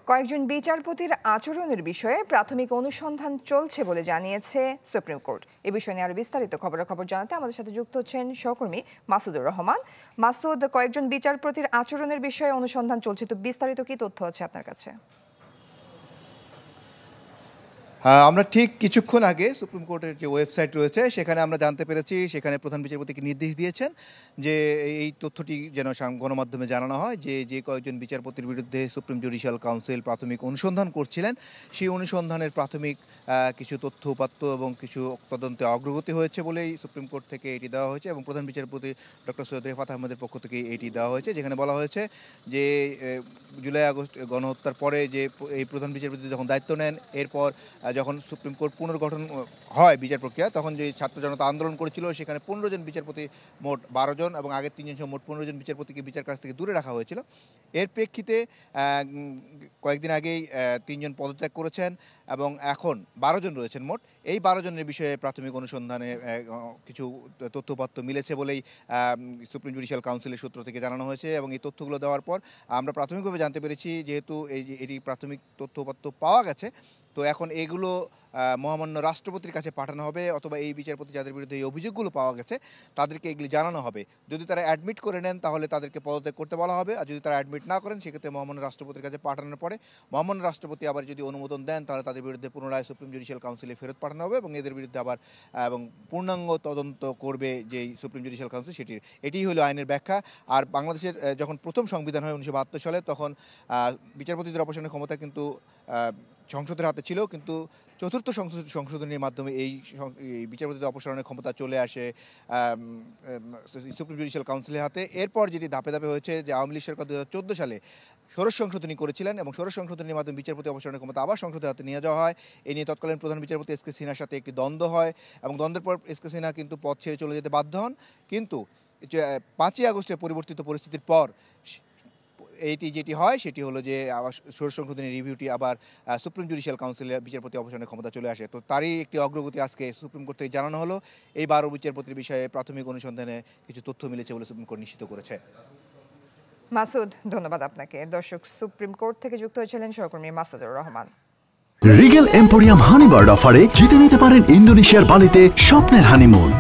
কয়েকজন বিচারপতির আচরণের বিষয়ে প্রাথমিক অনুসন্ধান চলছে বলে জানিয়েছে সুপ্রিম কোর্ট। এ বিষয়ে নিয়ে আরো বিস্তারিত খবরাখবর জানাতে আমাদের সাথে যুক্ত হচ্ছেন সহকর্মী মাসুদুর রহমান। মাসুদ, কয়েকজন বিচারপতির আচরণের বিষয়ে অনুসন্ধান চলছে, তো বিস্তারিত কি তথ্য আছে আপনার কাছে? আমরা ঠিক কিছুক্ষণ আগে সুপ্রিম কোর্টের যে ওয়েবসাইট রয়েছে সেখানে আমরা জানতে পেরেছি, সেখানে প্রধান বিচারপতিকে নির্দেশ দিয়েছেন যে এই তথ্যটি যেন গণমাধ্যমে জানানো হয় যে কয়েকজন বিচারপতির বিরুদ্ধে সুপ্রিম জুডিশিয়াল কাউন্সিল প্রাথমিক অনুসন্ধান করছিলেন, সেই অনুসন্ধানের প্রাথমিক কিছু তথ্য উপাত্ত এবং কিছু তদন্তে অগ্রগতি হয়েছে বলেই সুপ্রিম কোর্ট থেকে এটি দেওয়া হয়েছে এবং প্রধান বিচারপতি ডক্টর সৈয়দ রেফাত আহমেদের পক্ষ থেকে এটি দেওয়া হয়েছে, যেখানে বলা হয়েছে যে জুলাই আগস্ট গণহত্যার পরে যে এই প্রধান বিচারপতি যখন দায়িত্ব নেন, এরপর যখন সুপ্রিম কোর্ট পুনর্গঠন হয় বিচার প্রক্রিয়া, তখন যে ছাত্র জনতা আন্দোলন করেছিল সেখানে 15 জন বিচারপতি, মোট 12 জন এবং আগের 3 জন সহ মোট 15 জন বিচারপতিকে বিচার কাছ থেকে দূরে রাখা হয়েছিল। এর প্রেক্ষিতে কয়েকদিন আগেই 3 জন পদত্যাগ করেছেন এবং এখন 12 জন রয়েছেন মোট। এই 12 জনের বিষয়ে প্রাথমিক অনুসন্ধানে কিছু তথ্যপত্র মিলেছে বলেই সুপ্রিম জুডিশিয়াল কাউন্সিলের সূত্র থেকে জানানো হয়েছে এবং এই তথ্যগুলো দেওয়ার পর আমরা প্রাথমিকভাবে জানতে পেরেছি, যেহেতু এটি প্রাথমিক তথ্যপত্র পাওয়া গেছে, তো এখন এগুলো মহামান্য রাষ্ট্রপতির কাছে পাঠানো হবে, অথবা এই বিচারপতি যাদের বিরুদ্ধে এই অভিযোগগুলো পাওয়া গেছে তাদেরকে এগুলি জানানো হবে। যদি তারা অ্যাডমিট করে নেন তাহলে তাদেরকে পদত্যাগ করতে বলা হবে, আর যদি তারা অ্যাডমিট না করেন সেক্ষেত্রে মহামান্য রাষ্ট্রপতির কাছে পাঠানোর পরে মহামান্য রাষ্ট্রপতি আবার যদি অনুমোদন দেন তাহলে তাদের বিরুদ্ধে পুনরায় সুপ্রিম জুডিশিয়াল কাউন্সিলে ফেরত পাঠানো হবে এবং এদের বিরুদ্ধে আবার এবং পূর্ণাঙ্গ তদন্ত করবে যেই সুপ্রিম জুডিশিয়াল কাউন্সিল, এটিই হলো আইনের ব্যাখ্যা। আর বাংলাদেশের যখন প্রথম সংবিধান হয় 1972 সালে, তখন বিচারপতিদের অপসারণের ক্ষমতা কিন্তু সংসদের হাতে ছিল, কিন্তু চতুর্থ সংশোধনীর মাধ্যমে এই বিচারপতিদের অপসারণের ক্ষমতা চলে আসে সুপ্রিম জুডিশিয়াল কাউন্সিলের হাতে। এরপর যেটি ধাপে ধাপে হয়েছে যে আওয়ামী লীগ সরকার 2014 সালে ষোড়শ সংশোধনী করেছিলেন এবং ষোড়শ সংশোধনীর মাধ্যমে বিচারপতি অপসারণের ক্ষমতা আবার সংসদের হাতে নিয়ে যাওয়া হয়। এ নিয়ে তৎকালীন প্রধান বিচারপতি এস কে সিনহার সাথে একটি দ্বন্দ্ব হয় এবং দ্বন্দ্বের পর এস কে সিনহা কিন্তু পদ ছেড়ে চলে যেতে বাধ্য হন। কিন্তু 5ই আগস্টে পরিবর্তিত পরিস্থিতির পর এইটি যেটি হয় সেটি হলো যে আবার ষোড়শ সংশোধনী রিভিউটি আবার সুপ্রিম জুডিশিয়াল কাউন্সিলের বিচারপতি অপসারণের ক্ষমতা চলে আসে। তো তারই একটি অগ্রগতি আজকে সুপ্রিম কোর্ট থেকে জানানো হলো। এই 12 বিচারপতির বিষয়ে প্রাথমিক অনুসন্ধানে কিছু তথ্য মিলেছে বলে সুপ্রিম কোর্ট নিশ্চিত করেছে। মাসুদ, ধন্যবাদ আপনাকে। দর্শক, সুপ্রিম কোর্ট থেকে যুক্ত হয়েছিলেন সহকর্মী মাসুদুর রহমান। রিগেল এম্পোরিয়াম হানিবার্ড অফারে জিতে নিতে পারেন ইন্দোনেশিয়ার বালিতে স্বপ্নের হানিমুন।